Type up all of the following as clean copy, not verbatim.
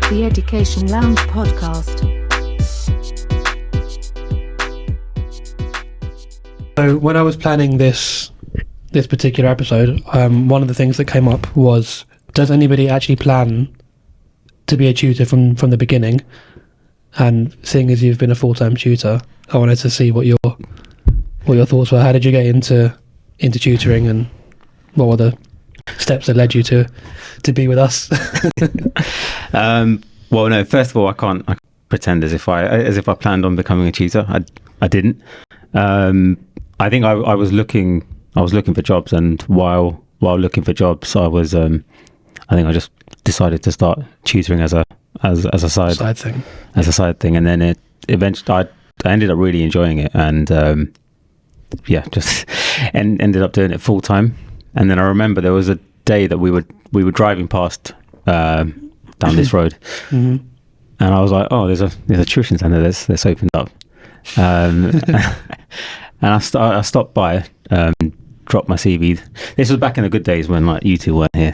The Education Lounge podcast. So when I was planning this particular episode, one of the things that came up was, does anybody actually plan to be a tutor from the beginning? And seeing as you've been a full-time tutor, I wanted to see what your thoughts were. How did you get into tutoring, and what were the steps that led you to be with us? Well, no. First of all, I can't pretend as if I planned on becoming a tutor. I didn't. I think I was looking for jobs, and while looking for jobs, I think I just decided to start tutoring as a side thing, and then it eventually I ended up really enjoying it, and just ended up doing it full time. And then I remember there was a day that we were driving past down this road, Mm-hmm. and I was like, oh, there's a tuition centre that's opened up, and I stopped by, dropped my CV. This was back in the good days when like you two weren't here.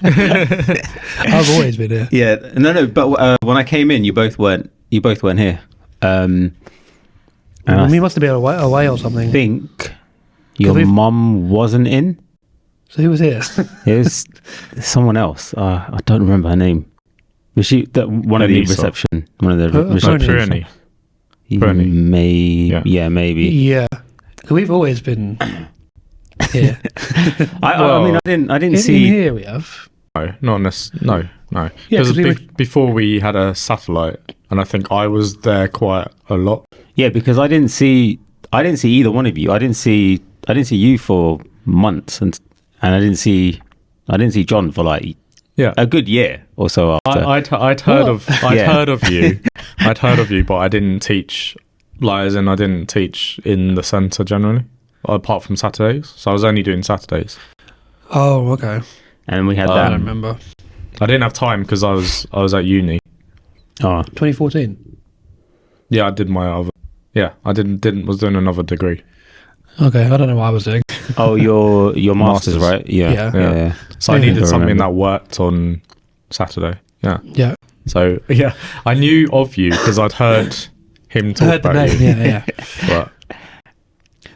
I've always been here. Yeah, no, but when I came in, you both weren't here. And We must have been away or something. I think your mum wasn't in. So who was here? It was someone else. I don't remember her name. Was she one of the reception? One of the reception. Maybe. Yeah, we've always been here. I mean, I didn't see. In here we have. No, not necessarily. No. Yeah, Because before we had a satellite, and I think I was there quite a lot. Yeah, because I didn't see either one of you. I didn't see you for months, and I didn't see John for like a good year or so after. I'd heard of you. I'd heard of you, but I didn't teach. Like, as in, I didn't teach in the centre generally, apart from Saturdays. So I was only doing Saturdays. Oh, okay. And we had that. I don't remember. I didn't have time because I was at uni. Oh, 2014. Yeah, I did my other. Yeah, I was doing another degree. Okay, I don't know what I was doing. oh, your masters, right? Yeah. So I needed something that worked on Saturday. Yeah. Yeah. So yeah, I knew of you because I'd heard him talk Heard the about name, you. yeah. But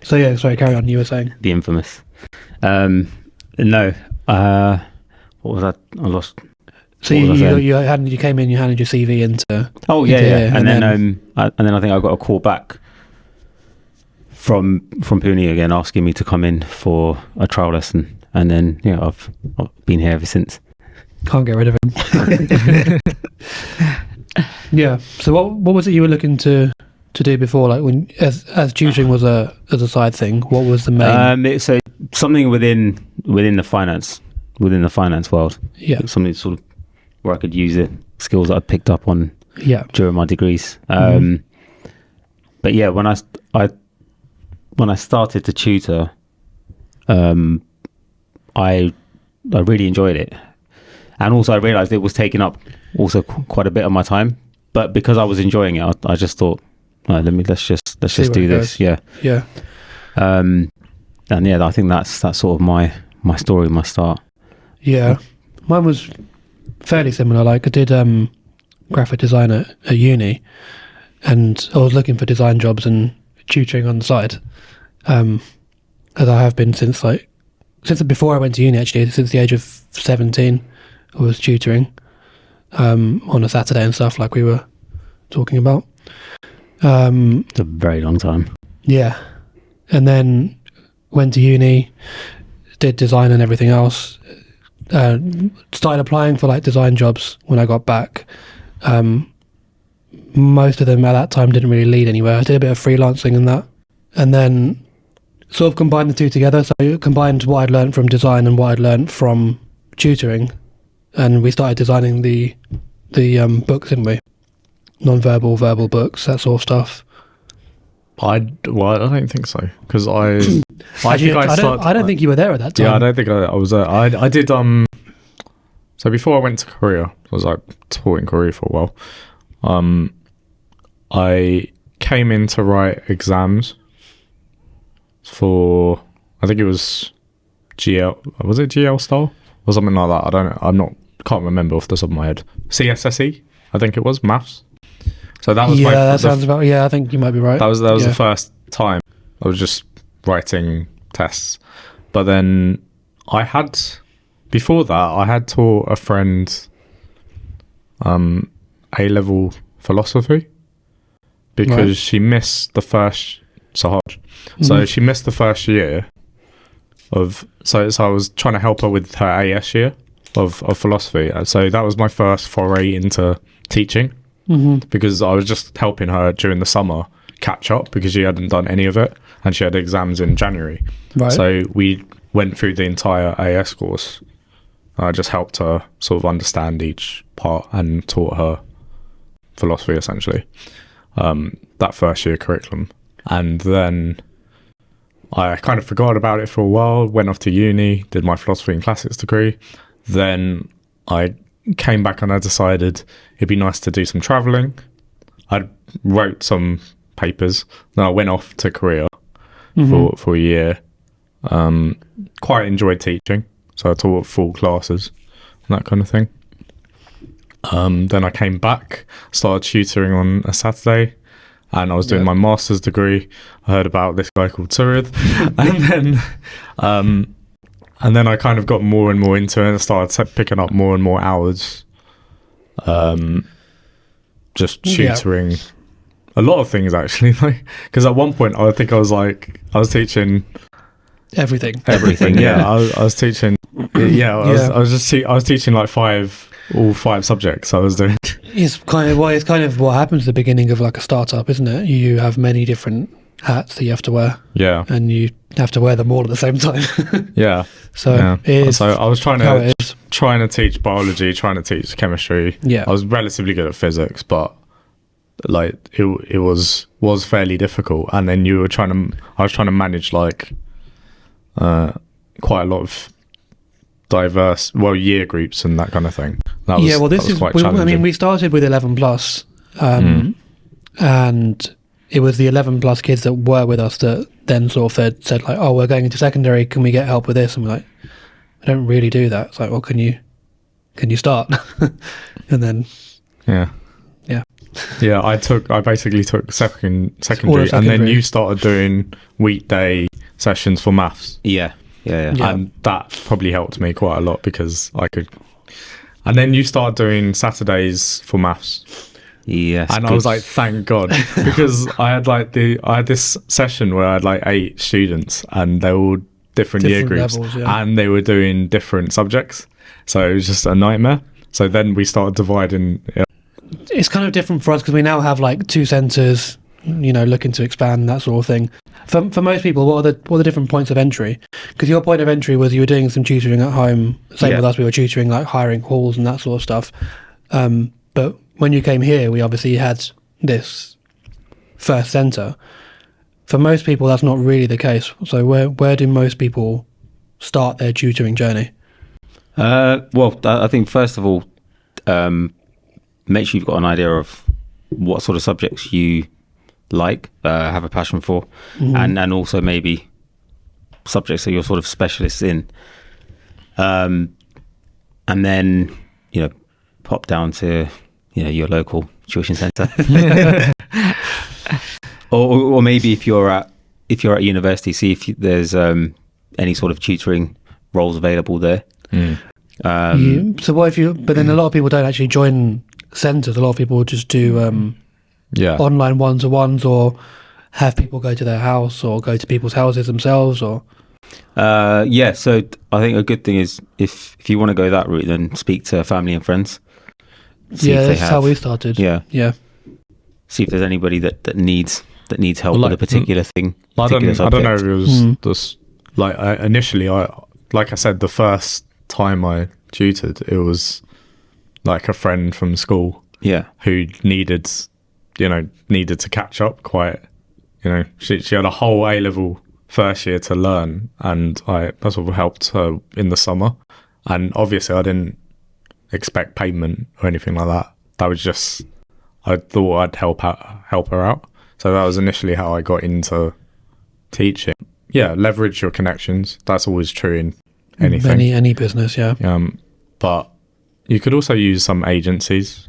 So yeah, sorry, carry on. You were saying the infamous. No. What was that? I lost. so you came in, you handed your CV into. Oh yeah, into yeah. here, And then I think I got a call back from Pune again, asking me to come in for a trial lesson, and then I've been here ever since. Can't get rid of him. Yeah. So what was it you were looking to do before? Like when as tutoring was as a side thing, what was the main? So something within the finance world. Yeah. Something sort of where I could use the skills that I picked up on during my degrees. But yeah, when I started to tutor, I really enjoyed it, and also I realised it was taking up also quite a bit of my time. But because I was enjoying it, I just thought, let's just do this. Yeah. And I think that's sort of my story, my start. Yeah, mine was fairly similar. Like I did graphic design at uni, and I was looking for design jobs and tutoring on the side, as I have been since before I went to uni. Actually, since the age of 17, I was tutoring on a Saturday and stuff, like we were talking about. It's a very long time. Yeah, and then went to uni, did design and everything else. Started applying for like design jobs when I got back. Most of them at that time didn't really lead anywhere. I did a bit of freelancing and that, and then sort of combined the two together. So I combined what I'd learned from design and what I'd learned from tutoring, and we started designing the books, didn't we? Non-verbal, verbal books, that sort of stuff. I don't think so, because I don't think you were there at that time. Yeah, I don't think I was there. I did so before I went to Korea, I was like taught in Korea for a while. I came in to write exams for, I think it was GL, was it GL style or something like that? I don't know. I'm not can't remember off the top of my head. CSSE, I think it was maths. So that was that sounds about. Yeah, I think you might be right. That was the first time I was just writing tests. But then before that, I had taught a friend A-level philosophy because she missed the first. So she missed the first year of. So I was trying to help her with her AS year of philosophy. So that was my first foray into teaching. Because I was just helping her during the summer catch up because she hadn't done any of it and she had exams in January. Right. So we went through the entire AS course. I just helped her sort of understand each part and taught her philosophy essentially. That first year curriculum. And then I kind of forgot about it for a while, went off to uni, did my philosophy and classics degree. Then I came back and I decided it'd be nice to do some travelling. I wrote some papers. Then I went off to Korea for a year. Quite enjoyed teaching. So I taught full classes and that kind of thing. Then I came back, started tutoring on a Saturday, and I was doing my master's degree. I heard about this guy called Tutors, and then I kind of got more and more into it and started picking up more and more hours. Just tutoring a lot of things actually, because at one point I think I was teaching everything. Yeah, I was teaching. Yeah, I was teaching like all five subjects I was doing. It's kind of what happens at the beginning of like a startup, isn't it? You have many different hats that you have to wear. Yeah, and you have to wear them all at the same time. Yeah. So I was trying to teach biology, trying to teach chemistry. Yeah, I was relatively good at physics, but like it was fairly difficult. And then I was trying to manage like quite a lot of diverse year groups and that kind of thing. This is quite challenging. I mean, we started with 11 plus, and it was the 11 plus kids that were with us that then sort of said like, oh, we're going into secondary, can we get help with this? And we're like, I don't really do that. It's like, well, can you start? And then yeah I basically took secondary, and then you started doing weekday sessions for maths. Yeah. And that probably helped me quite a lot because I could. And then you started doing Saturdays for maths. Yes. And I was like, thank God, because I had this session where I had like 8 students and they were all different year groups levels, and they were doing different subjects. So it was just a nightmare. So then we started dividing. It's kind of different for us because we now have like 2 centres, looking to expand, that sort of thing. For most people, what are the different points of entry? Because your point of entry was you were doing some tutoring at home. Same with us, we were tutoring, like hiring halls and that sort of stuff. But when you came here, we obviously had this first centre. For most people, that's not really the case. So where do most people start their tutoring journey? I think first of all, make sure you've got an idea of what sort of subjects you like, have a passion for, and also maybe subjects that you're sort of specialists in, and then pop down to your local tuition centre, or maybe if you're at university, see if there's any sort of tutoring roles available there. So what if you? But then a lot of people don't actually join centres. A lot of people just do online one-to-ones, or have people go to their house or go to people's houses themselves, or so I think a good thing is if you want to go that route, then speak to family and friends. That's how we started. Yeah. See if there's anybody that needs help with a particular thing. I don't know if it was just like initially, like I said, the first time I tutored, it was like a friend from school. Yeah. Who needed to catch up quite. She had a whole A-level first year to learn, and I sort of helped her in the summer. And obviously I didn't expect payment or anything like that. That was just, I thought I'd help her out. So that was initially how I got into teaching. Yeah, leverage your connections. That's always true in anything. Any business, yeah. But You could also use some agencies.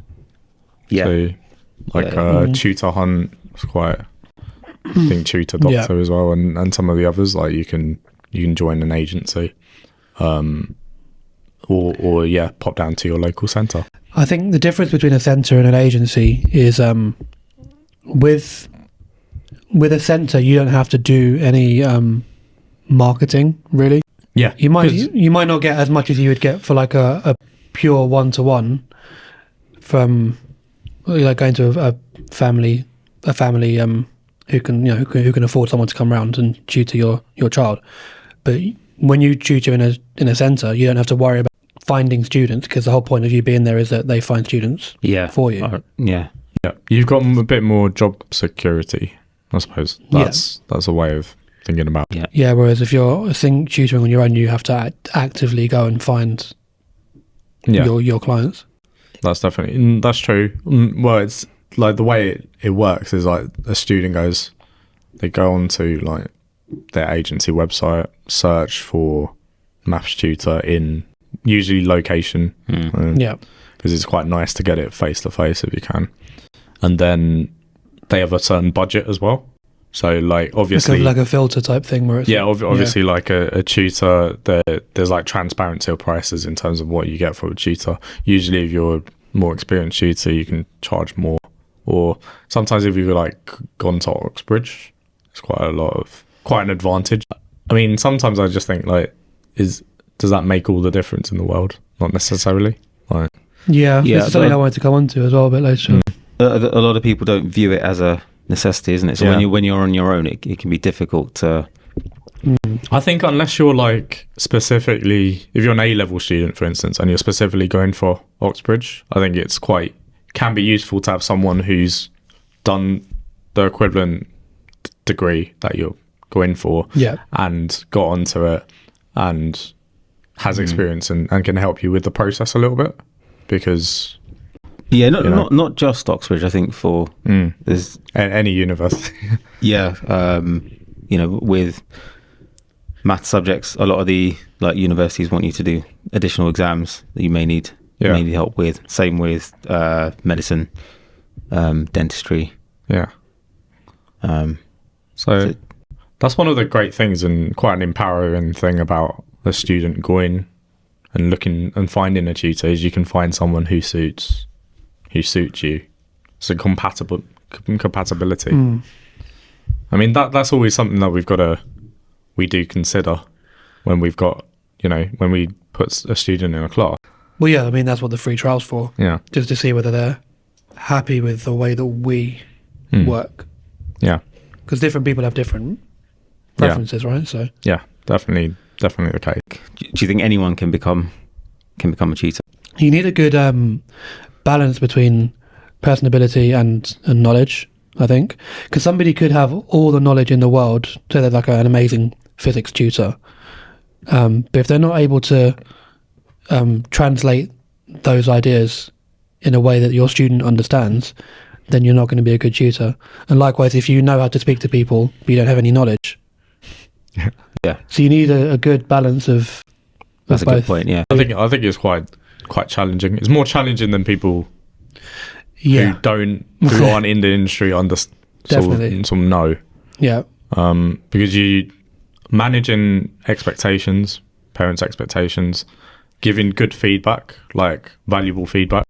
Yeah. So, like Tutor Hunt is quite. I think Tutor Doctor as well, and some of the others. Like you can join an agency, or pop down to your local centre. I think the difference between a centre and an agency is with a centre you don't have to do any marketing really. Yeah, you might not get as much as you would get for like a pure one-to-one from like going to a family who can afford someone to come around and tutor your child. But when you tutor in a centre, you don't have to worry about finding students, because the whole point of you being there is that they find students for you. Yeah, you've got a bit more job security, I suppose. That's a way of thinking about it. Yeah, whereas if you're tutoring on your own, you have to actively go and find your clients. That's true. Well, it's like the way it works is like a student they go onto like their agency website, search for maths tutor in usually location, because it's quite nice to get it face to face if you can, and then they have a certain budget as well. So like obviously like a filter type thing where it's obviously like a tutor, there's like transparency of prices in terms of what you get for a tutor. Usually if you're a more experienced tutor you can charge more, or sometimes if you've like gone to Oxbridge it's quite an advantage. I mean, sometimes I just think like does that make all the difference in the world? Not necessarily. Like, this is something I wanted to come on to as well a bit later. A lot of people don't view it as a necessity, isn't it? So when you're on your own, it can be difficult to. I think unless you're like specifically, if you're an A-level student, for instance, and you're specifically going for Oxbridge, I think can be useful to have someone who's done the equivalent degree that you're going for, and got onto it and has experience and can help you with the process a little bit, because not just Oxbridge. I think for there's any university. With math subjects, a lot of the like universities want you to do additional exams that you may need help with. Same with medicine, dentistry. So that's one of the great things and quite an empowering thing about a student going and looking and finding a tutor, is you can find someone who suits you. So compatibility. I mean, that's always something that we do consider when we've got, when we put a student in a class. Well, yeah, I mean, that's what the free trial's for. Yeah. Just to see whether they're happy with the way that we work. Yeah. Because different people have different preferences, right? So yeah, definitely the case. Do you think anyone can become a tutor? You need a good balance between personability and knowledge, I think, because somebody could have all the knowledge in the world, so they're like an amazing physics tutor, but if they're not able to translate those ideas in a way that your student understands, then you're not going to be a good tutor. And likewise, if you know how to speak to people but you don't have any knowledge, so you need a good balance of that's a both. good point. I think it's quite challenging. It's more challenging than people who aren't in the industry Definitely. sort of know. Because you managing expectations, parents' expectations, giving good feedback, like valuable feedback.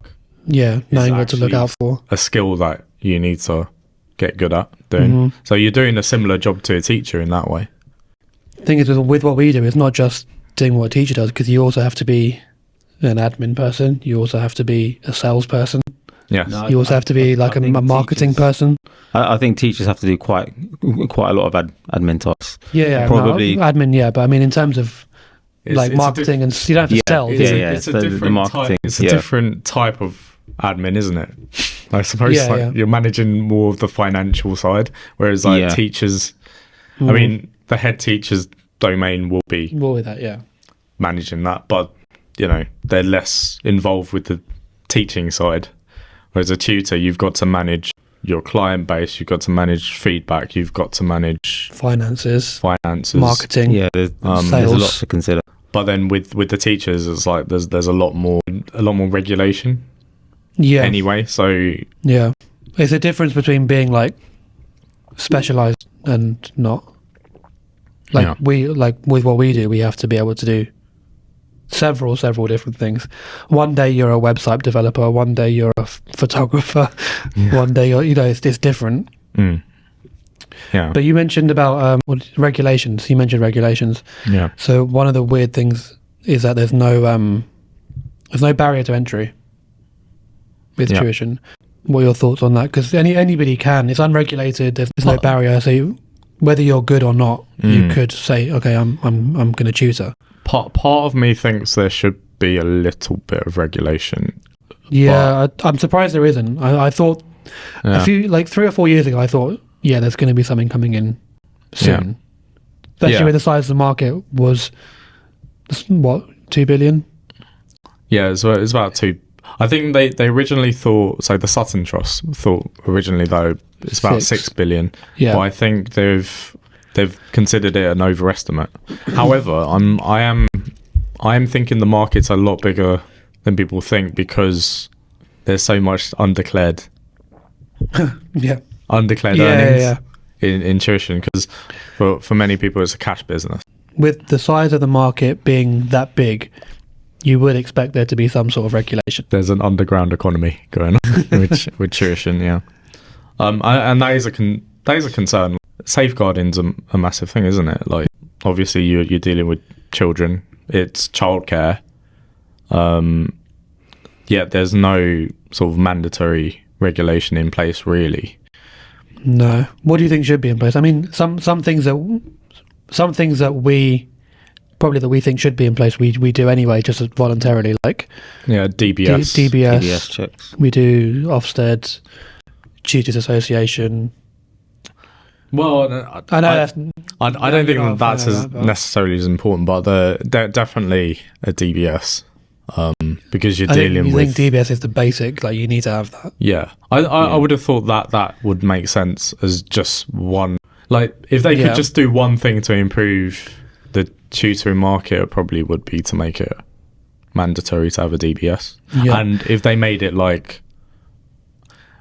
Knowing what to look out for. A skill that you need to get good at doing. So you're doing a similar job to a teacher in that way. The thing is, with what we do, it's not just doing what a teacher does, because you also have to be an admin person. You also have to be a salesperson. Yes. No, you also have to be a marketing person. I think teachers have to do quite a lot of admin tasks. Probably admin. But I mean, in terms of marketing, and you don't have to sell. It's a different type. It's a different type of admin, isn't it? I suppose you're managing more of the financial side, whereas teachers, I mean, the head teacher's domain will be with that, managing that, but they're less involved with the teaching side. Whereas a tutor, you've got to manage your client base, you've got to manage feedback, you've got to manage finances, marketing. There's a lot to consider. But then with the teachers, it's like there's a lot more regulation. Yeah. Anyway, so Yeah. It's a difference between being like specialized and not. Like Yeah. with what we do, we have to be able to do several different things. One day you're a website developer, one day you're a photographer, one day it's different. Yeah. But you mentioned about regulations. You mentioned regulations. Yeah. So one of the weird things is that there's no barrier to entry with tuition. What are your thoughts on that? Because anybody can. It's unregulated. There's no barrier. So whether you're good or not, you could say, okay, I'm going to tutor. Part of me thinks there should be a little bit of regulation. Yeah, I'm surprised there isn't. I thought a few 3 or 4 years ago, I thought, yeah, there's going to be something coming in soon. Especially when the size of the market was, what, 2 billion? Yeah, it's about 2. I think they originally thought, so the Sutton Trust thought originally, though, it's about 6 billion. Yeah. But I think they've considered it an overestimate. However, I am thinking the market's a lot bigger than people think because there's so much undeclared earnings in tuition, because for many people it's a cash business. With the size of the market being that big, you would expect there to be some sort of regulation. There's an underground economy going on with tuition, yeah. And that is a concern. Safeguarding's a massive thing, isn't it? Like, obviously you're dealing with children. It's childcare. Yet there's no sort of mandatory regulation in place, really. No. What do you think should be in place? I mean, some things that we think should be in place, we do anyway, just voluntarily. Like DBS. DBS checks. We do Ofsted, Tutors Association. Well, I know I don't think that's as necessarily as important, but definitely a DBS, because you're dealing with. I think DBS is the basic. Like, you need to have that. Yeah, I would have thought that would make sense as just one. Like, if they could just do one thing to improve the tutoring market, it probably would be to make it mandatory to have a DBS. Yeah. And if they made it like.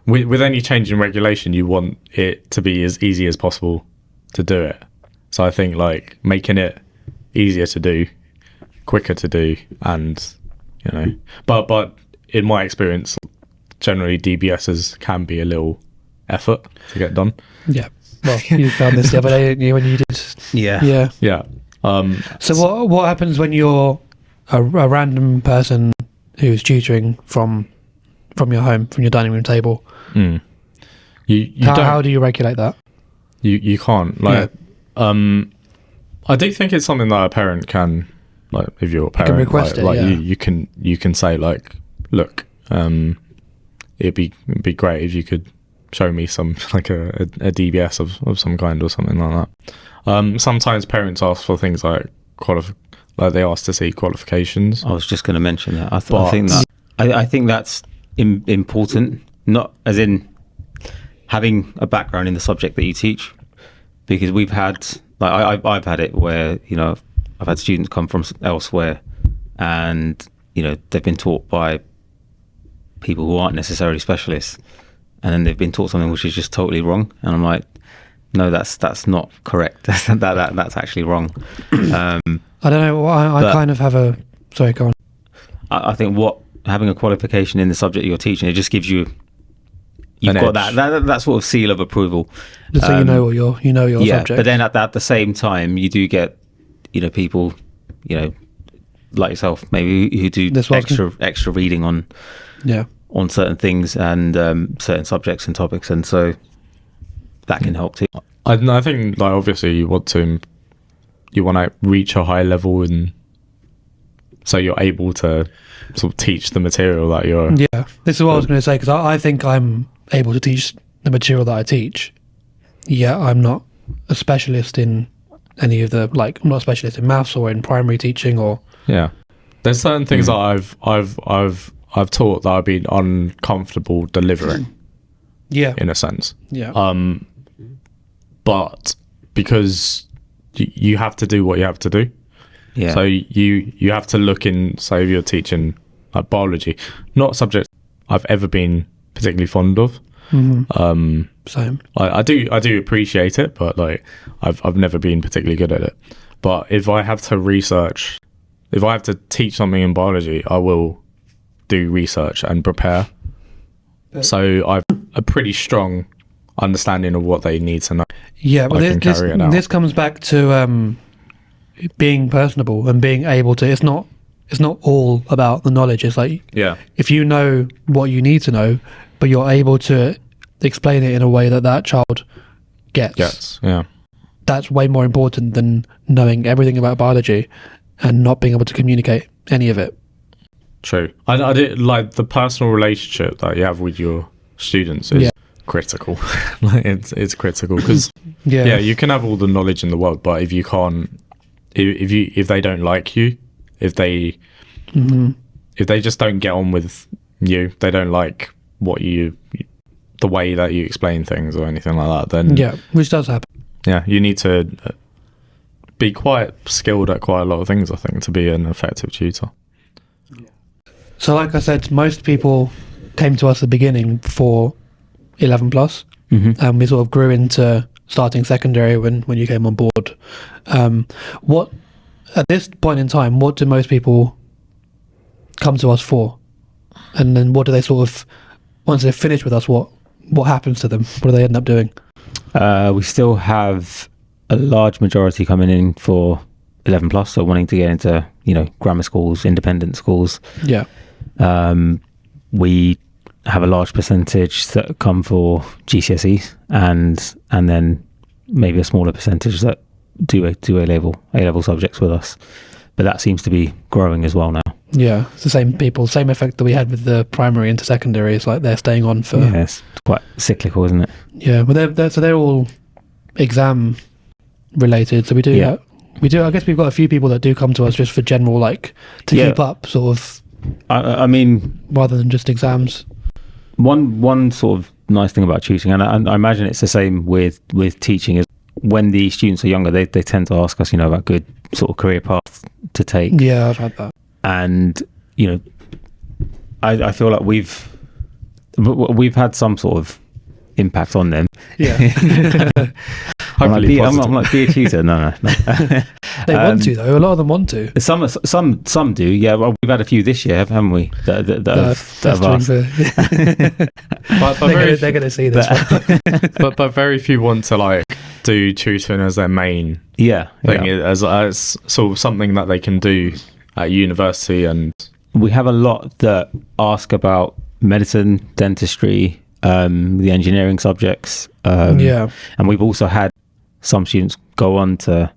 With any change in regulation, you want it to be as easy as possible to do it. So I think like making it easier to do, quicker to do, and but in my experience, generally DBSs can be a little effort to get done. Yeah. Well, you found this the other day, didn't you, when you did? Yeah. Yeah. So what happens when you're a random person who's tutoring from your home, from your dining room table? How do you regulate that? You can't. Like, I do think it's something that a parent can, like, if you're a parent, you can request you can say, like, look, it'd be great if you could show me some, like a DBS of some kind or something like that. Sometimes parents ask for things like they ask to see qualifications. I was just going to mention that. I think that's important, not as in having a background in the subject that you teach, because we've had, like, I've had it where, I've had students come from elsewhere and, they've been taught by people who aren't necessarily specialists, and then they've been taught something which is just totally wrong, and I'm like, no, that's not correct. that's actually wrong. I don't know. I kind of have a. Sorry, go on. I think having a qualification in the subject you're teaching, it just gives you've got that sort of seal of approval. So you know your subject. But then at the same time, you do get people like yourself maybe who do extra reading on certain things and certain subjects and topics, and so that can help too. I think, like, obviously you want to reach a high level, and so you're able to sort of teach the material that you're. Yeah, this is what I was going to say, because I think I'm able to teach the material that I teach. Yeah, I'm not a specialist in any of the, like, I'm not a specialist in maths or in primary teaching or. Yeah, there's certain things that I've taught that I've been uncomfortable delivering. Yeah, in a sense. Yeah. But because you have to do what you have to do. Yeah. So you have to look in. So if you're teaching like biology, not a subject I've ever been particularly fond of. Same. I do appreciate it, but like I've never been particularly good at it. But if I have to research, if I have to teach something in biology, I will do research and prepare. So I've a pretty strong understanding of what they need to know. Yeah, but I can carry it out. this comes back to being personable and being able to. It's not all about the knowledge. It's like if you know what you need to know, but you're able to explain it in a way that child gets. Yeah. That's way more important than knowing everything about biology and not being able to communicate any of it. True. I did like the personal relationship that you have with your students is critical. Like it's critical because you can have all the knowledge in the world, but if you can't, if they don't like you, if they just don't get on with you, they don't like the way that you explain things or anything like that, then which does happen. You need to be quite skilled at quite a lot of things, I think, to be an effective tutor. So like I said, most people came to us at the beginning for 11 plus, and we sort of grew into starting secondary when you came on board. What at this point in time, what do most people come to us for? And then what do they sort of, once they've finished with us, what happens to them? What do they end up doing? We still have a large majority coming in for 11 plus, so wanting to get into, grammar schools, independent schools. Yeah. We have a large percentage that come for GCSEs and then maybe a smaller percentage that do A-level subjects with us. But that seems to be growing as well now. Yeah, it's the same people, same effect that we had with the primary into secondary. It's like they're staying on for... Yeah, it's quite cyclical, isn't it? Yeah, but they're all exam related. So we do that. We do. I guess we've got a few people that do come to us just for general, like, to keep up, sort of. I mean... Rather than just exams. One sort of nice thing about tutoring, and I imagine it's the same with teaching, is when the students are younger, they tend to ask us, about good sort of career path to take. Yeah, I've had that. And I feel like we've had some sort of impact on them. Yeah. I'm like, be a tutor. No. They want to though. A lot of them want to. Some do. Yeah, well, we've had a few this year, haven't we? That have asked. They're going to see this. but very few want to like do tutoring as their main thing, as sort of something that they can do at university. And we have a lot that ask about medicine, dentistry, the engineering subjects. And we've also had some students go on to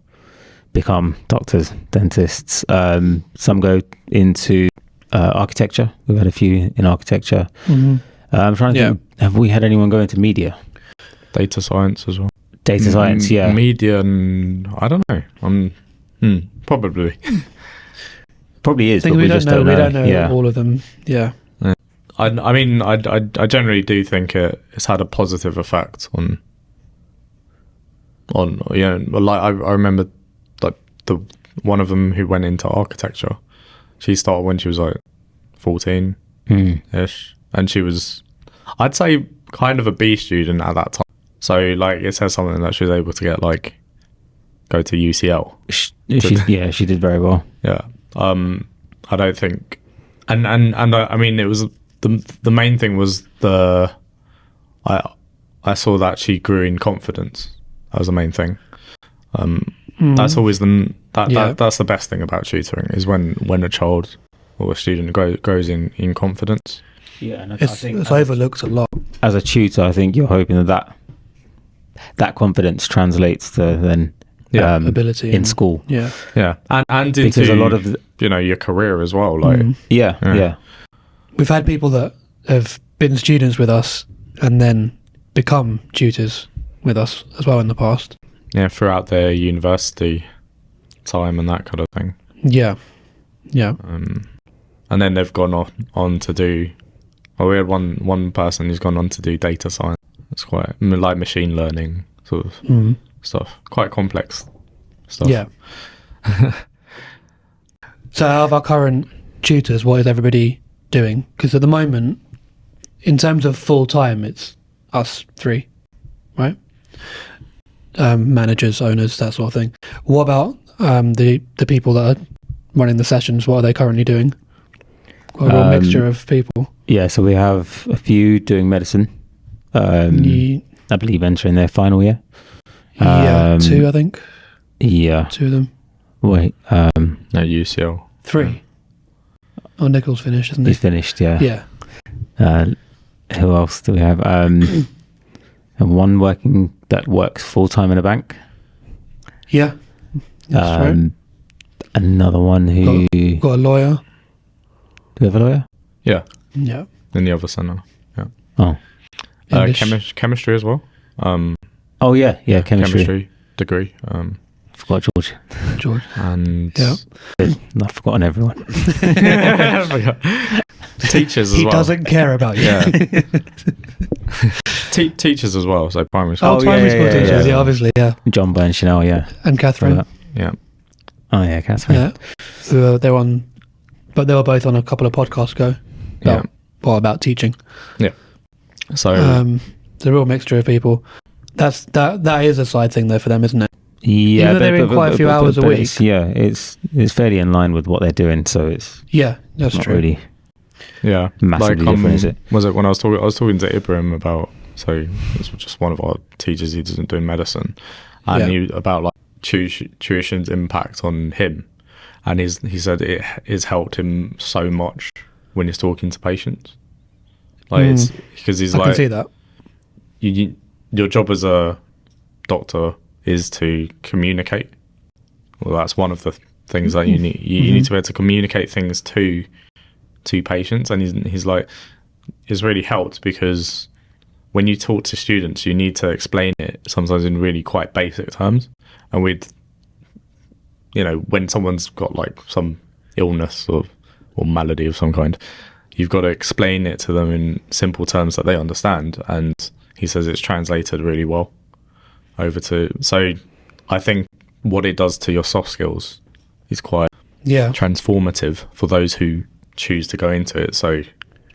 become doctors, dentists. Some go into architecture. We've had a few in architecture. I'm trying to think, have we had anyone go into media? Data science as well. Data science, Media, and I don't know. Probably. Probably is, but we just don't know. We don't know all of them. Yeah. I mean, I generally do think it's had a positive effect on like I remember like the one of them who went into architecture. She started when she was like 14-ish, and she was, I'd say, kind of a B student at that time. So like it says something that she was able to get like go to UCL. She did very well. Yeah. I don't think, and I mean, it was the main thing was I saw that she grew in confidence. That was the main thing. That's always that's the best thing about tutoring, is when a child or a student grows in confidence. Yeah, and I think it's overlooked a lot. As a tutor, I think you're hoping that confidence translates to then ability in school. Yeah, and because into a lot of your career as well. Like we've had people that have been students with us and then become tutors with us as well in the past. Yeah, throughout their university time and that kind of thing. Yeah. And then they've gone on to do. Well, we had one person who's gone on to do data science. It's quite like machine learning sort of stuff. Quite complex stuff. Yeah. So out of our current tutors, what is everybody doing? Because at the moment, in terms of full time, it's us three, right? Managers, owners, that sort of thing. What about the people that are running the sessions? What are they currently doing? Quite a real mixture of people. Yeah, so we have a few doing medicine. I believe entering their final year. Two, I think. Yeah. Two of them. Wait. No, UCL. Three. Oh, Nicole's finished, isn't he? He's finished, yeah. Yeah. Who else do we have? One that works full time in a bank. Yeah. That's right. Another one who Got a lawyer. Do we have a lawyer? Yeah. Yeah. In the other centre. Yeah. Oh. Chemistry as well. Oh yeah, chemistry degree. Forgot George. And yeah. I've forgotten everyone. Teachers as well. He doesn't care about you. Yeah. Teachers as well, so primary school. Oh, primary school teachers, yeah, obviously, yeah. John Byrne, Chanel, yeah. And Catherine. Yeah. Oh yeah, Catherine. Yeah. They were both on a couple of podcasts ago. About teaching. Yeah. So it's a real mixture of people. That is a side thing though for them, isn't it? Yeah, they're in quite a few hours a week. It's fairly in line with what they're doing, so it's that's not true. really like, massively different, is it? Was it when I was talking to Ibrahim about, so this was just one of our teachers, he doesn't do medicine, and he about like tuition's impact on him, and he said it has helped him so much when he's talking to patients, like it's because he's I like, can see that. Your job as a doctor is to communicate. Well, that's one of the things that you need. You need to be able to communicate things to patients, and he's like, it's really helped because when you talk to students, you need to explain it sometimes in really quite basic terms, and when someone's got like some illness or malady of some kind, you've got to explain it to them in simple terms that they understand, and he says it's translated really well over to, so I think what it does to your soft skills is quite transformative for those who choose to go into it. So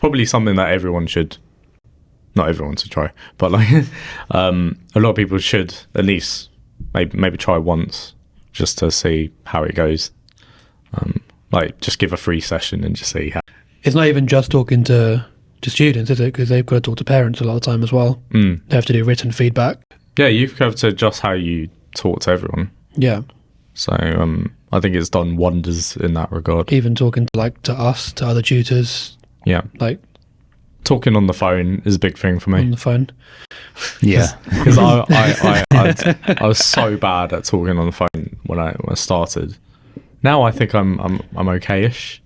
probably something that not everyone should try, but like a lot of people should at least maybe try once just to see how it goes. Like just give a free session and just see how. It's not even just talking to students, is it? Because they've got to talk to parents a lot of the time as well. They have to do written feedback. Yeah, you have to adjust how you talk to everyone. Yeah. So I think it's done wonders in that regard. Even talking to us, to other tutors. Yeah. Like talking on the phone is a big thing for me. On the phone. Yeah. Because I was so bad at talking on the phone when I started. Now I think I'm okay-ish.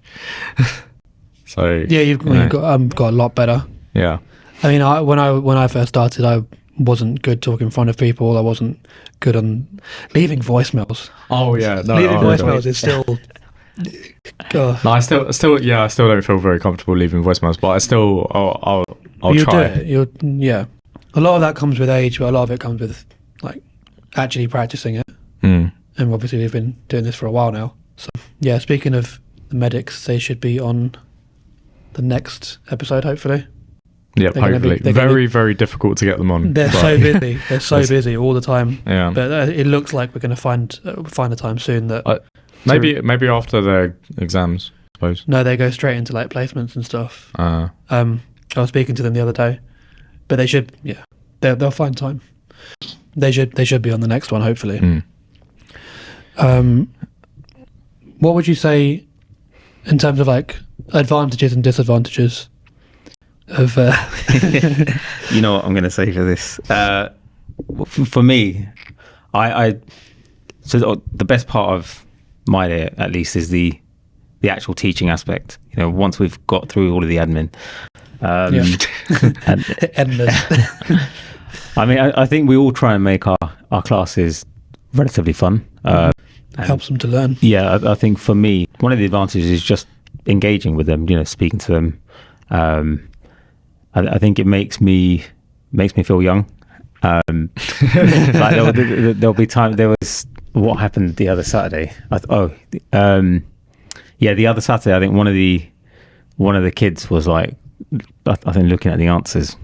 So yeah, you've got a lot better. Yeah. I mean, when I first started, I wasn't good talking in front of people. I wasn't good on leaving voicemails. Oh yeah, no, leaving voicemails is still. No, I still don't feel very comfortable leaving voicemails, but I'll try. Do it. A lot of that comes with age, but a lot of it comes with like actually practicing it. And obviously, we've been doing this for a while now. So yeah, speaking of the medics, they should be on the next episode, hopefully. Yeah, hopefully. Very difficult to get them on. They're so busy. They're so busy all the time. Yeah. But it looks like we're going to find a time soon that. Maybe after their exams, I suppose. No, they go straight into like placements and stuff. I was speaking to them the other day, but they should. Yeah, they'll find time. They should be on the next one, hopefully. What would you say in terms of like advantages and disadvantages of you know what I'm going to say for this, for me, so the best part of my day at least is the actual teaching aspect. Once we've got through all of the admin, endless. I mean, I think we all try and make our classes relatively fun. Helps them to learn. Yeah, I think for me, one of the advantages is just engaging with them, speaking to them. I think it makes me feel young. Like there'll be time. There was what happened the other Saturday. yeah, the other Saturday, I think one of the kids was like, I think looking at the answers,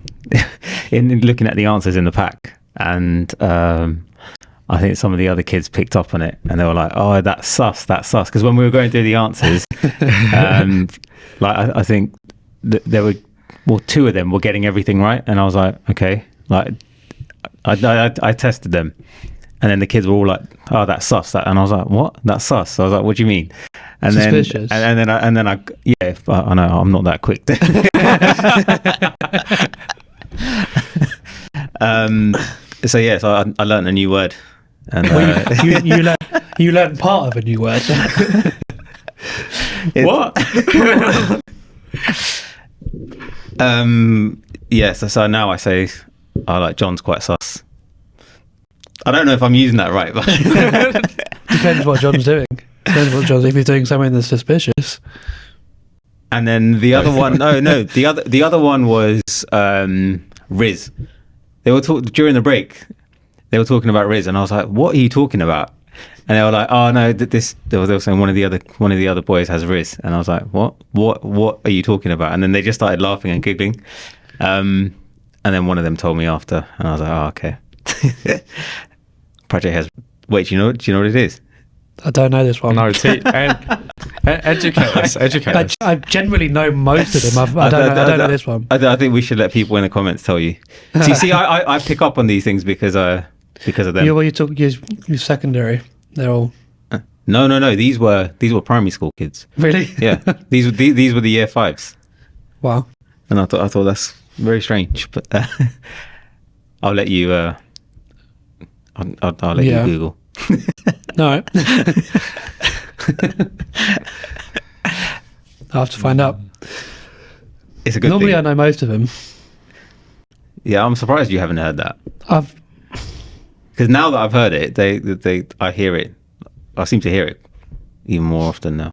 looking at the answers in the pack, and I think some of the other kids picked up on it, and they were like, "Oh, that's sus." Because when we were going through the answers, I think there were, well, two of them were getting everything right, and I was like, okay, like I tested them, and then the kids were all like, "Oh, that's sus." And I was like, "What? That's sus." So I was like, "What do you mean?" And Suspicious. then yeah, I know I'm not that quick. So yeah, so I learned a new word, and you learned part of a new word. what? Yes. So now I say, I like John's quite sus. I don't know if I'm using that right, but Depends what John's doing. If he's doing something that's suspicious. And then the other one, the other one was Riz. They were during the break. They were talking about Riz, and I was like, "What are you talking about?" And they were like, "Oh no, they were saying one of the other boys has Riz," and I was like, "What are you talking about?" And then they just started laughing and giggling. And then one of them told me after, and I was like, "Oh, okay." Project has. Wait, do you know what it is? I don't know this one. No, educate us. I generally know most of them. I don't know this one. I think we should let people in the comments tell you. See, I pick up on these things because of them. You took your secondary. They're all No. These were primary school kids. really. Yeah, these were the year 5s, Wow. and I thought that's very strange. But I'll let you. I'll let you Google. No. I'll have to find out. It's a good Normally thing. I know most of them. Yeah, I'm surprised you haven't heard that. I've Because now that I've heard it, I hear it. I seem to hear it even more often now.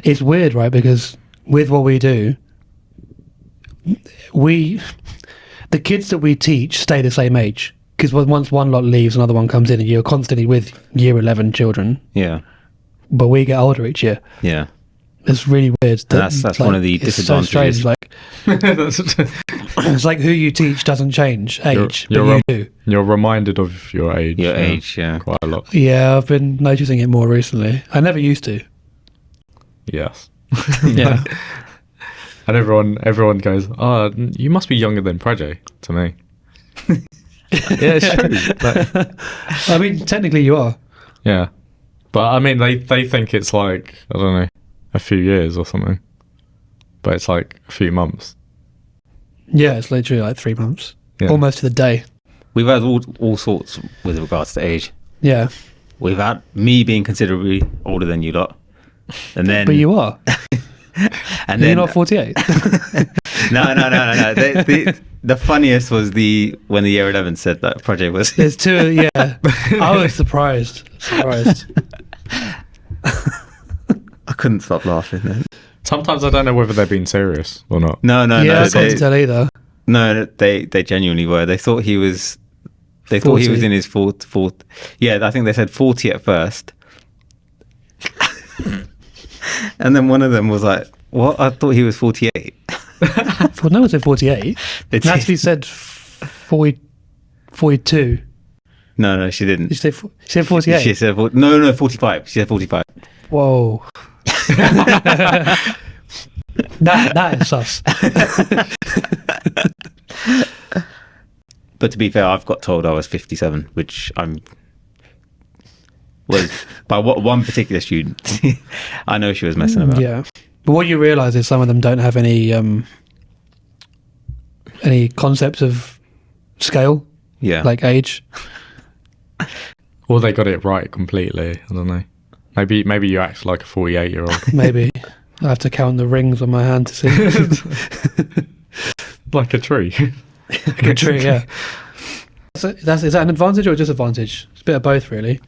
It's weird, right? Because with what we do, the kids that we teach stay the same age. Because once one lot leaves, another one comes in, and you're constantly with year 11 children. Yeah. But we get older each year. Yeah. It's really weird. That's like, one of the disadvantages. So strange. Like, it's like who you teach doesn't change age, but you do. You're reminded of your age. Your age, yeah. Quite a lot. Yeah, I've been noticing it more recently. I never used to. Yes. Yeah. And everyone goes, "Oh, you must be younger than Prajay," to me. Yeah, it's true. Like, I mean, technically you are. yeah. But I mean, they think it's like, I don't know, a few years or something. But it's like a few months. Yeah, it's literally like 3 months. Yeah. Almost to the day. We've had all sorts with regards to age. Yeah. We've had me being considerably older than you lot. And then But you are. and You're then not 48. No. The funniest was when the year 11 said that Project was. There's two, yeah. I was surprised. I couldn't stop laughing then. Sometimes I don't know whether they're being serious or not. No. Yeah, I can't tell either. No, they genuinely were. They thought he was. They thought he 40. was in his fourth. Yeah, I think they said 40 at first. And then one of them was like, "What? I thought he was 48." Well, no one said 48. Natalie said 42. No, she didn't. Did she say 48? She said 45. She said 45. Whoa. that is sus. But to be fair, I've got told I was 57, which was by one particular student. I know she was messing about. Yeah. But what you realise is some of them don't have any concepts of scale, Yeah. like age. Or they got it right completely. I don't know. Maybe you act like a 48-year-old. Maybe. I have to count the rings on my hand to see. Like a tree. Like a tree, yeah. So is that an advantage or a disadvantage? It's a bit of both, really.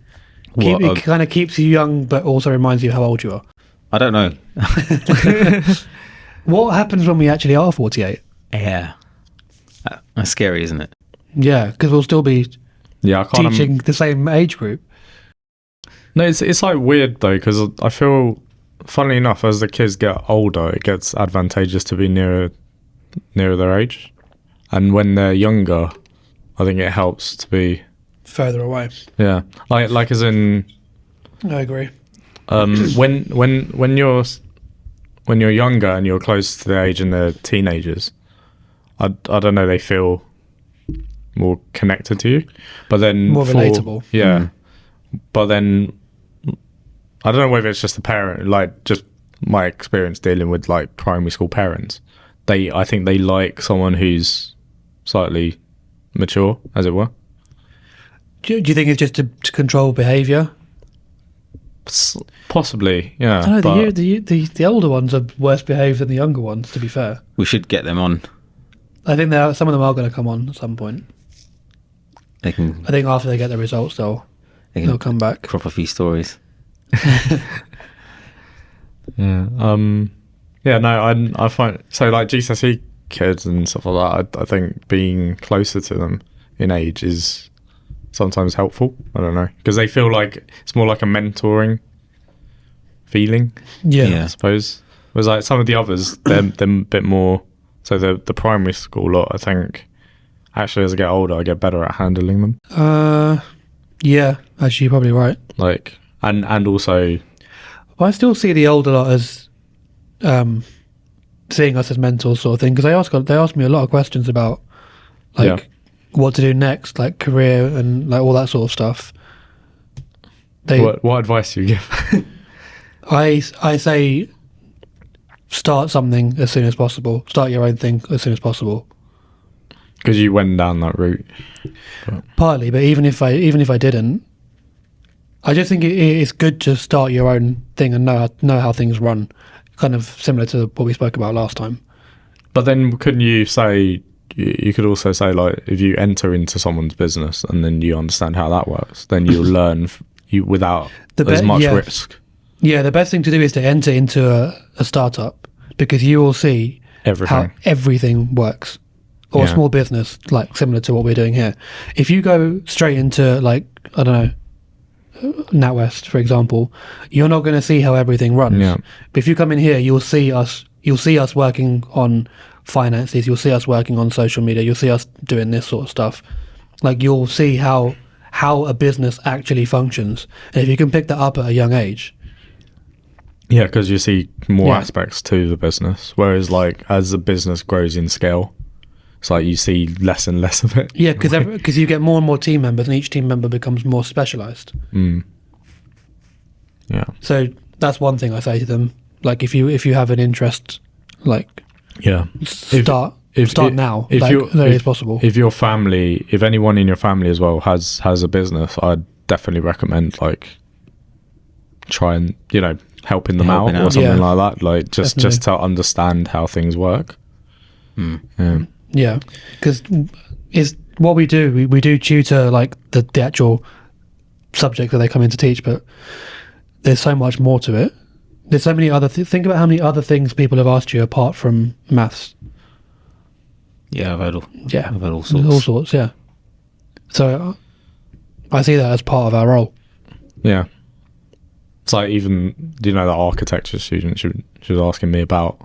It kind of keeps you young, but also reminds you how old you are. I don't know. What happens when we actually are 48? Yeah. That's scary, isn't it? Yeah, because we'll still be Yeah, I can't. teaching the same age group. No, it's like weird though, because I feel funnily enough, as the kids get older, it gets advantageous to be nearer their age, and when they're younger, I think it helps to be further away. Yeah, like as in, I agree. When you're younger and you're close to the age and they're teenagers, I don't know, they feel more connected to you, but then More relatable. Yeah, but then I don't know whether it's just the parent, like just my experience dealing with like primary school parents. I think they like someone who's slightly mature, as it were. Do you think it's just to control behaviour? Possibly, yeah. I don't know, the older ones are worse behaved than the younger ones, to be fair. We should get them on. I think some of them are going to come on at some point. They can. I think after they get the results, they'll come back. Crop a few stories. Yeah. Yeah. No, I find so like GCSE kids and stuff like that. I think being closer to them in age is sometimes helpful. I don't know, because they feel like it's more like a mentoring feeling. Yeah. I suppose. Whereas like some of the others, they're a bit more. So the primary school lot, I think, actually as I get older, I get better at handling them. Yeah, actually, you're probably right. Like, and also, But I still see the older lot as seeing us as mentors, sort of thing. Because they ask me a lot of questions about like what to do next, like career and like all that sort of stuff. what advice do you give? I say start something as soon as possible. Start your own thing as soon as possible. Because you went down that route. Partly, but even if I didn't, I just think it's good to start your own thing and know how things run. Kind of similar to what we spoke about last time. But then couldn't you say, you could also say, like, if you enter into someone's business and then you understand how that works, then you'll learn without as much risk. Yeah, the best thing to do is to enter into a startup, because you will see how everything works. Or a small business, like similar to what we're doing here. If you go straight into, like, I don't know, NatWest, for example, you're not going to see how everything runs. Yeah. But if you come in here, you'll see us working on finances, you'll see us working on social media, you'll see us doing this sort of stuff. Like, you'll see how a business actually functions. And if you can pick that up at a young age. Yeah, because you see more aspects to the business. Whereas, like, as the business grows in scale, it's like you see less and less of it. Yeah, because you get more and more team members, and each team member becomes more specialised. Yeah. So that's one thing I say to them. Like, if you have an interest, like, start now, as early as possible. If your family, if anyone in your family as well has a business, I'd definitely recommend, like, try and, helping them out or something like that. Like, just to understand how things work. Yeah, because it's what we do. We do tutor, like, the actual subject that they come in to teach, but there's so much more to it. There's so many other think about how many other things people have asked you apart from maths. Yeah, I've heard all sorts. All sorts, yeah. So I see that as part of our role. Yeah. It's like, even, the architecture student, she was asking me about,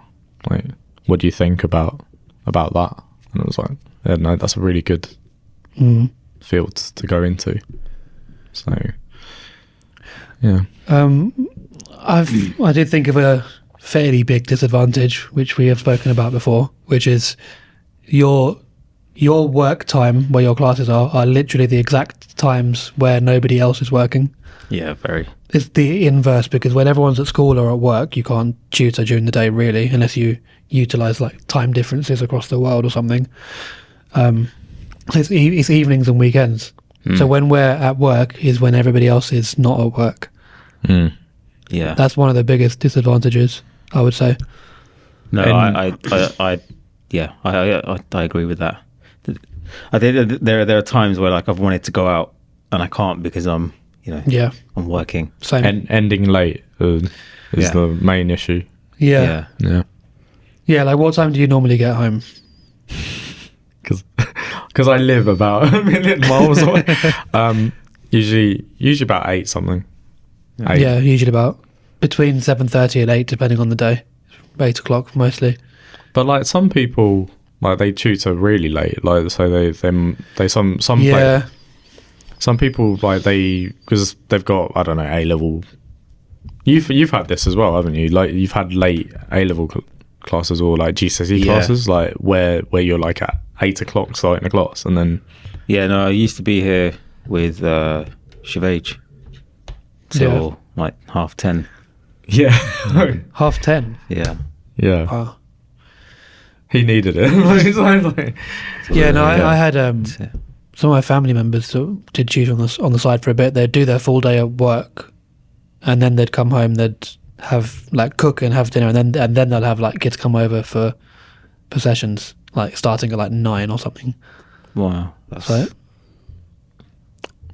like, what do you think about that? And I was like, yeah, no, that's a really good field to go into. So, yeah. I did think of a fairly big disadvantage, which we have spoken about before, which is your work time, where your classes are literally the exact times where nobody else is working. Yeah, very. It's the inverse, because when everyone's at school or at work, you can't tutor during the day, really, unless you utilise, like, time differences across the world or something. So it's evenings and weekends. So when we're at work is when everybody else is not at work. Yeah, that's one of the biggest disadvantages, I would say. No, I agree with that. I think there are times where, like, I've wanted to go out and I can't because I'm I'm working. Same. And ending late is the main issue. Yeah. Like, what time do you normally get home? Because I live about 1 million miles away. Usually about 8 something. 8. Yeah, usually about. between 7:30 and 8, depending on the day. 8 o'clock mostly. But like some people, like they tutor really late. Like so they some Yeah. some people like because they've got, I don't know, A-level. You've had this as well, haven't you? Like you've had late A-level classes or like GCSE classes, like where you're like at 8 o'clock starting a class, and then Yeah, no, I used to be here with Shavage till like 10:30. yeah, 10:30. Yeah. yeah, Wow. he needed it. Yeah, no, I had Yeah. some of my family members that did tutor on the side for a bit. They'd do their full day at work, and then they'd come home. They'd have like cook and have dinner, and then they'll have like kids come over for sessions, like starting at like 9 or something. Wow. That's So,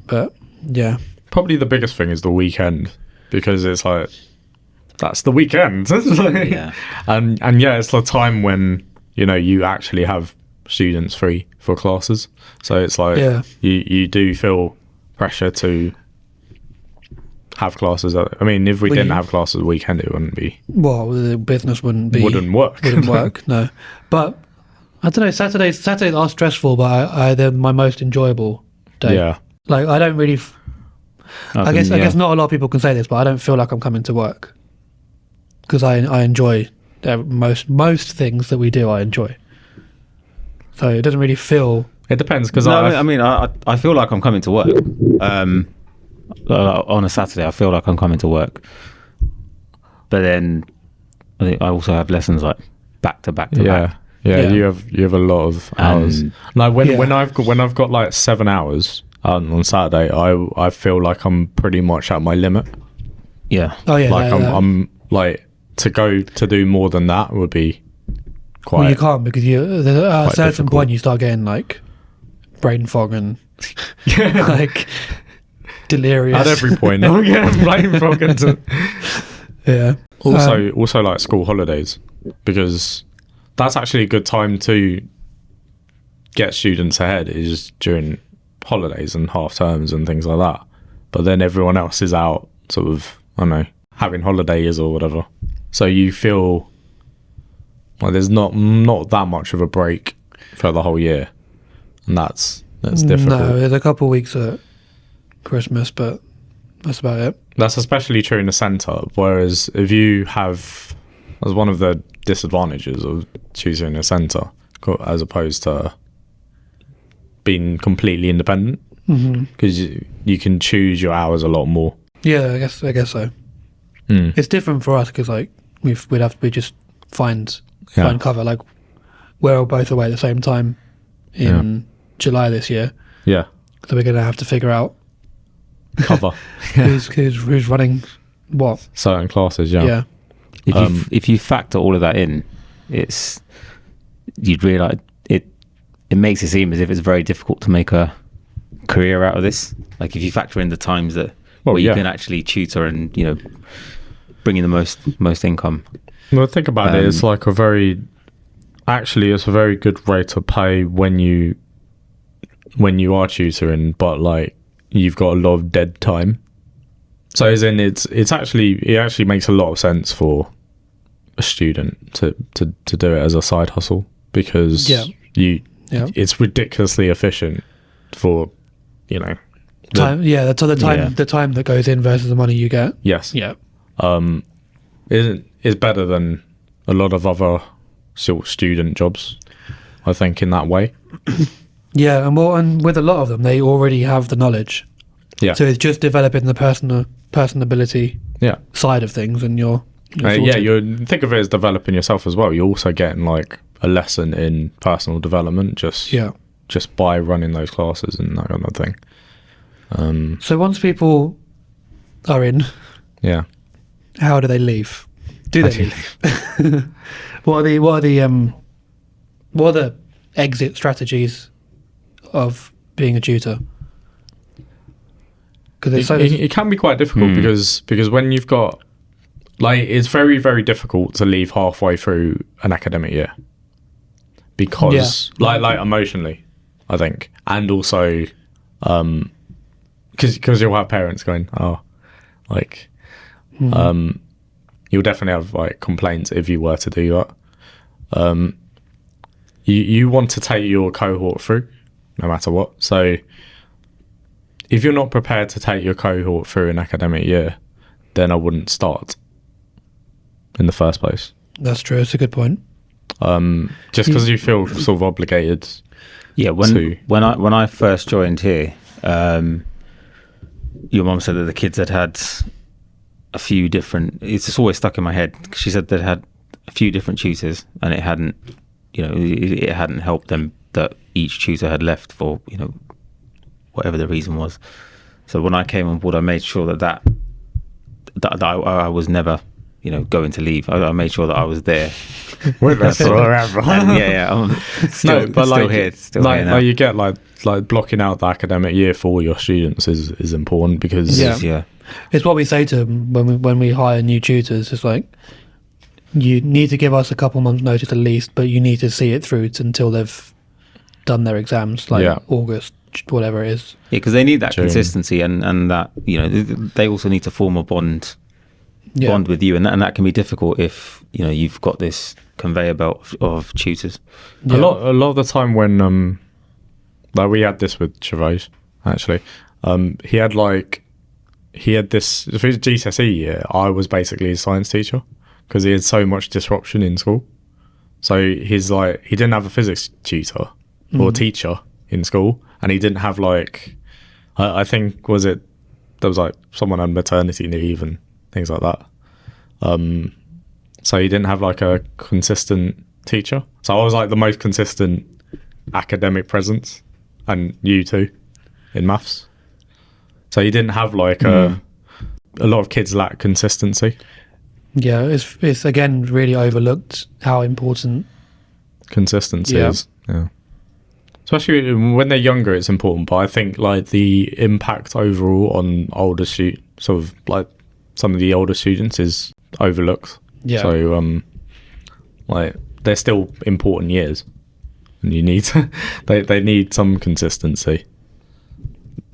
but yeah, Probably the biggest thing is the weekend, because it's like that's the weekend. yeah. And yeah, it's the time when you actually have students free for classes, so it's like you do feel pressure to have classes. I mean, if we didn't have classes weekend, it wouldn't be, well, the business wouldn't work. Wouldn't work, no. But I don't know. Saturdays are stressful, but they're my most enjoyable day. Yeah, Like I don't really. I guess not a lot of people can say this, but I don't feel like I'm coming to work because I enjoy most things that we do. I enjoy, so it doesn't really feel. it depends, because No, I mean, I feel like I'm coming to work. On a Saturday, I feel like I'm coming to work. But then I think I also have lessons like back to back to back. Yeah, you have a lot of hours. Like when I've got like 7 hours on Saturday, I feel like I'm pretty much at my limit. Yeah. Oh yeah, Like I'm like to go to do more than that would be quite. well, you can't because at a certain difficult. point you start getting like brain fog and like delirious. At every point, I'm getting brain fog into. Yeah. Also like school holidays, because that's actually a good time to get students ahead, is during holidays and half terms and things like that. But then everyone else is out sort of, I don't know, having holidays or whatever. So you feel like there's not that much of a break for the whole year. And that's difficult. No, there's a couple of weeks at Christmas, but that's about it. That's especially true in the centre, whereas if you have, as one of the disadvantages of choosing a centre as opposed to being completely independent, because you can choose your hours a lot more. Yeah, I guess so. It's different for us because like we'd have to just find cover. Like we're all both away at the same time in July this year, so we're gonna have to figure out Cover who's running what. certain classes. If you factor all of that in, you'd realise it makes it seem as if it's very difficult to make a career out of this. Like if you factor in the times that where you can actually tutor and bring in the most income. Well, think about it. It's like it's a very good rate to pay when you are tutoring, but like you've got a lot of dead time. So as in it actually makes a lot of sense for a student to do it as a side hustle, because it's ridiculously efficient for Time, the time that goes in versus the money you get. Yes. Yeah. Is better than a lot of other sort of student jobs, I think, in that way. Yeah, and with a lot of them, they already have the knowledge. Yeah. So it's just developing the personability side of things, and you're sorted. You think of it as developing yourself as well. You're also getting like a lesson in personal development just by running those classes and that kind of thing. So once people are in, how do they leave? Do they leave? What are the exit strategies of being a tutor? Because it can be quite difficult because when you've got it's very, very difficult to leave halfway through an academic year, because like emotionally, I think, and also because you'll have parents going, you'll definitely have like complaints if you were to do that. You want to take your cohort through no matter what. So if you're not prepared to take your cohort through an academic year, then I wouldn't start in the first place. That's true. It's a good point. Just because you feel sort of obligated. Yeah, when I first joined here, your mum said that the kids had a few different. It's just always stuck in my head. She said they had a few different tutors, and it hadn't, it hadn't helped them that each tutor had left for whatever the reason was. So when I came on board, I made sure that I was never going to leave. I made sure that I was there with us forever. I'm still here. Now. You get like blocking out the academic year for your students is important because it's what we say to them when we hire new tutors. It's like, you need to give us a couple months notice at least, but you need to see it through until they've done their exams, August, whatever it is. Yeah, because they need that June. consistency and that they also need to form a bond with you, and that can be difficult if you've got this conveyor belt of tutors. A lot of the time when like we had this with Chavez actually, he had this for his GCSE year. I was basically his science teacher because he had so much disruption in school. So he didn't have a physics tutor or teacher in school, and he didn't have I think there was someone on maternity leave and things like that. So he didn't have a consistent teacher. So I was the most consistent academic presence, and you too, in maths. So he didn't have a lot of kids lack consistency. Yeah, it's again really overlooked how important consistency is. Yeah. Especially when they're younger, it's important. But I think the impact overall on older some of the older students is overlooked. Yeah. So they're still important years, and you need they need some consistency.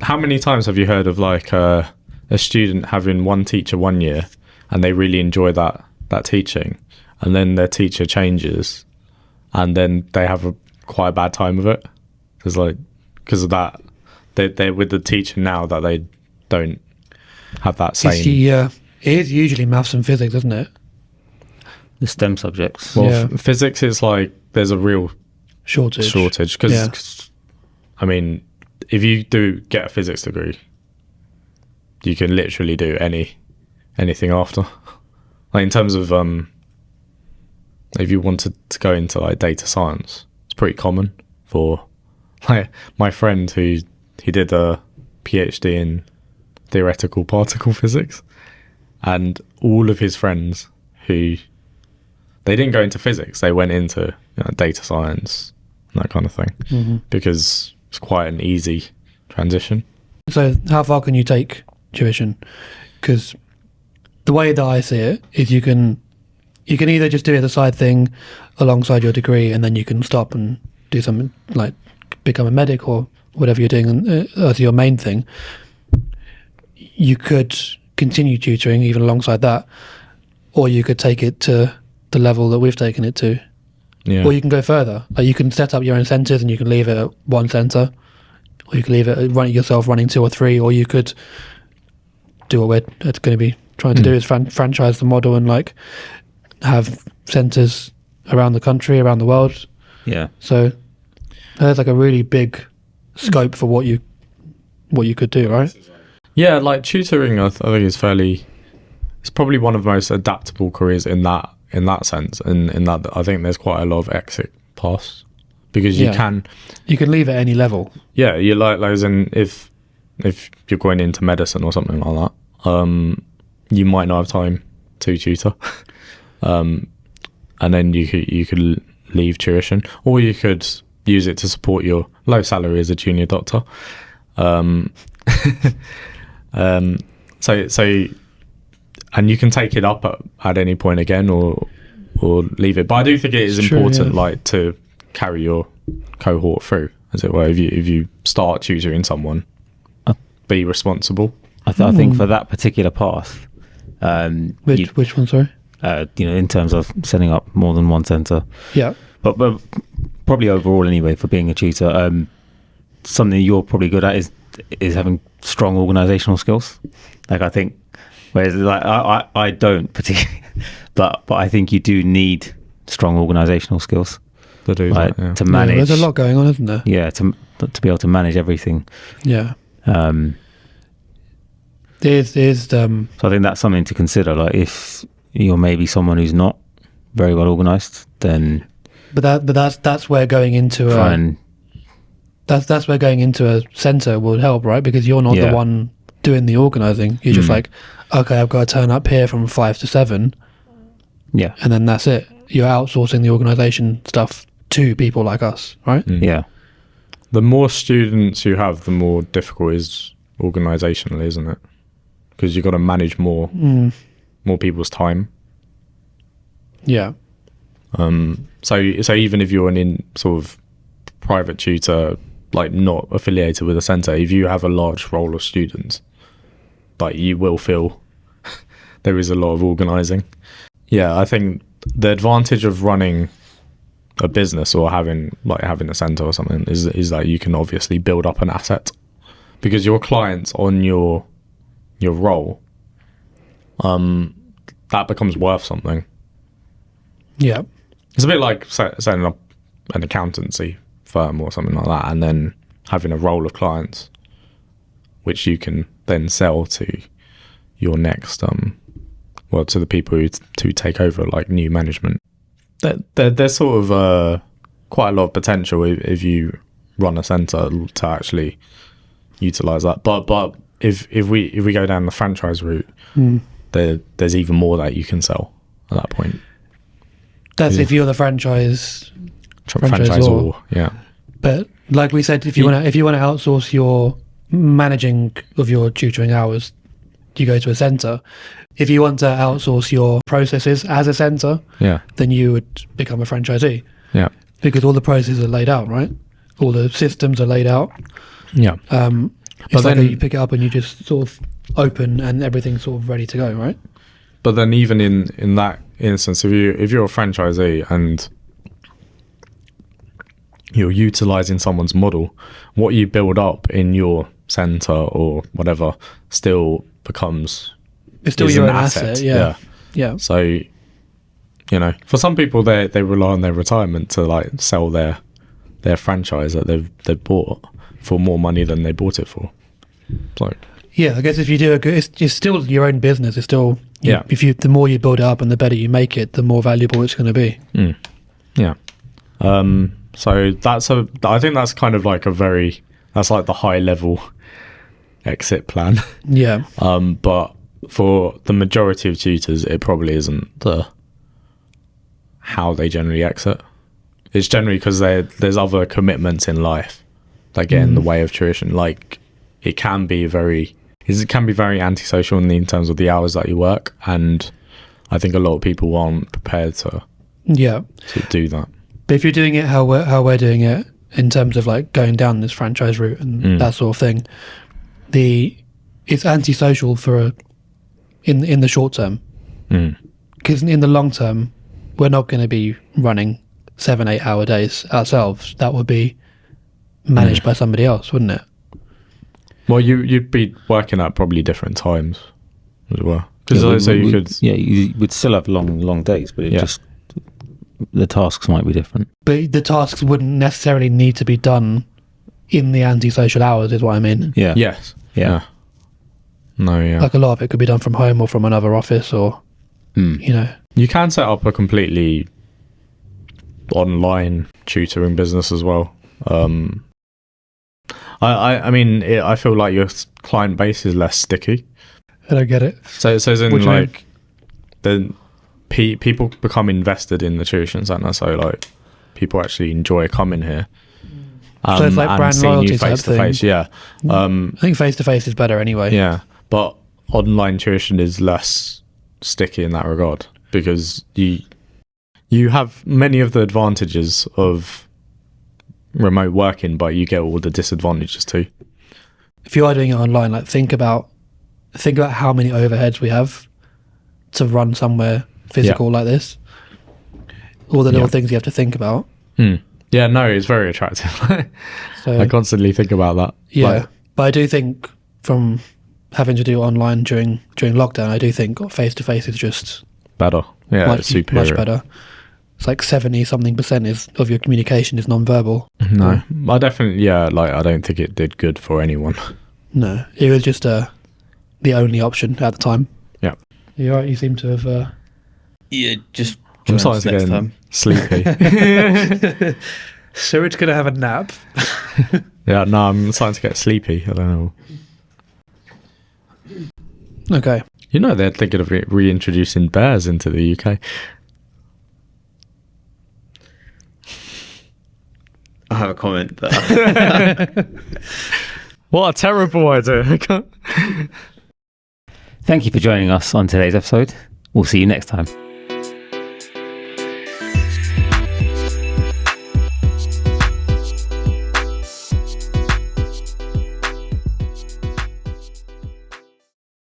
How many times have you heard of a student having one teacher one year and they really enjoy that teaching, and then their teacher changes, and then they have quite a bad time with it? Because of that, they're with the teacher now that they don't have that same. It is usually maths and physics, isn't it? The STEM subjects. Well, physics is there's a real shortage because I mean, if you do get a physics degree, you can literally do anything after. In terms of if you wanted to go into data science, it's pretty common for my friend who did a PhD in theoretical particle physics, and all of his friends they didn't go into physics, they went into data science and that kind of thing, because it's quite an easy transition. So how far can you take tuition? Because the way that I see it is you can either just do it as a side thing alongside your degree, and then you can stop and do something become a medic or whatever you're doing as your main thing. You could continue tutoring even alongside that, or you could take it to the level that we've taken it to, or you can go further. You can set up your own centres and you can leave it at one centre, or you can leave it running yourself, running 2 or 3, or you could do what we're going to be trying to do, is franchise the model and have centres around the country, around the world. Yeah. So there's a really big scope for what you could do, right? Yeah, tutoring I think is it's probably one of the most adaptable careers in that sense, and in that I think there's quite a lot of exit paths, because you can leave at any level. Yeah, you as in if you're going into medicine or something like that, you might not have time to tutor, and then you could leave tuition, or you could use it to support your low salary as a junior doctor. So and you can take it up at any point again, or leave it. But I do think it is important, to carry your cohort through, as it were. If you start tutoring someone, be responsible. I think for that particular path, which one? Sorry. in terms of setting up more than one centre. Yeah. But probably overall anyway, for being a tutor, something you're probably good at is having strong organisational skills. Like, I think, whereas like I don't particularly, but I think you do need strong organisational skills To do like, that, yeah. to manage. There's a lot going on, isn't there? Yeah, to be able to manage everything. Yeah. So I think that's something to consider. Like, if you're maybe someone who's not very well organised, then But that's where going into try and that's where going into a centre would help, right? Because you're not Yeah. the one doing the organising. You're just like, okay, I've got to turn up here from 5 to 7, yeah, and then that's it. You're outsourcing the organisation stuff to people like us, right? yeah, The more students you have, the more difficult it is organisationally, isn't it? Because you've got to manage more people's time. Yeah. So even if you're an sort of private tutor, like not affiliated with a centre, if you have a large roll of students, like you will feel there is a lot of organising. Yeah, I think the advantage of running a business or having a centre or something is that you can obviously build up an asset, because your clients on your role, that becomes worth something. Yeah. It's a bit like setting up an accountancy firm or something like that, and then having a roll of clients which you can then sell to your next to the people who take over, like new management. There's sort of quite a lot of potential if you run a centre to actually utilise that. But if we go down the franchise route, there's even more that you can sell at that point. That's if you're the franchisor. Franchisor, yeah. But like we said, if you want to outsource your managing of your tutoring hours, you go to a centre. If you want to outsource your processes as a centre, then you would become a franchisee. Yeah. Because all the processes are laid out, right? All the systems are laid out. Yeah. It's like you pick it up and you just sort of open and everything's sort of ready to go, right? But then even in that instance, if you're a franchisee and you're utilising someone's model, what you build up in your centre or whatever still becomes... It's still your own asset, yeah. So, for some people, they rely on their retirement to like sell their franchise that they've bought for more money than they bought it for. So, yeah, I guess if you do it's still your own business. It's still the more you build it up and the better you make it, the more valuable it's going to be. Yeah. So I think that's kind of like that's like the high level exit plan. Yeah. But for the majority of tutors, it probably isn't how they generally exit. It's generally because there's other commitments in life that get in the way of tuition. Like it can be very antisocial in terms of the hours that you work, and I think a lot of people aren't prepared to do that. But if you're doing it how we're doing it, in terms of like going down this franchise route and that sort of thing, it's antisocial in the short term, because in the long term we're not going to be running 7-8 hour days ourselves. That would be managed by somebody else, wouldn't it? Well, you'd be working at probably different times as well, because you would still have long days, but just the tasks might be different. But the tasks wouldn't necessarily need to be done in the antisocial hours, is what I mean. Yeah. Yes. Yeah. No, yeah. Like a lot of it could be done from home or from another office, or You can set up a completely online tutoring business as well. I mean, I feel like your client base is less sticky. I don't get it. So as in like the people become invested in the tuition centre, so like people actually enjoy coming here. So it's like brand loyalty type face to face. Yeah. I think face to face is better anyway. Yeah, but online tuition is less sticky in that regard, because you have many of the advantages of remote working, but you get all the disadvantages too. If you are doing it online, like think about how many overheads we have to run somewhere physical like this. All the little Yeah. things you have to think about. Yeah, no, it's very attractive. So I constantly think about that. yeah, Like, but I do think from having to do online during lockdown, I do think face to face is just better. Yeah, it's superior. much better. It's like 70-something% of your communication is non-verbal. No, I definitely, I don't think it did good for anyone. No, it was just the only option at the time. Yeah. You're right, you seem to have... Yeah, just I'm join us starting to next get time. sleepy. Stuart's going to have a nap. Yeah, no, I'm starting to get sleepy. I don't know. Okay. You know, they're thinking of reintroducing bears into the UK. I have a comment. But What a terrible idea. Thank you for joining us on today's episode. We'll see you next time.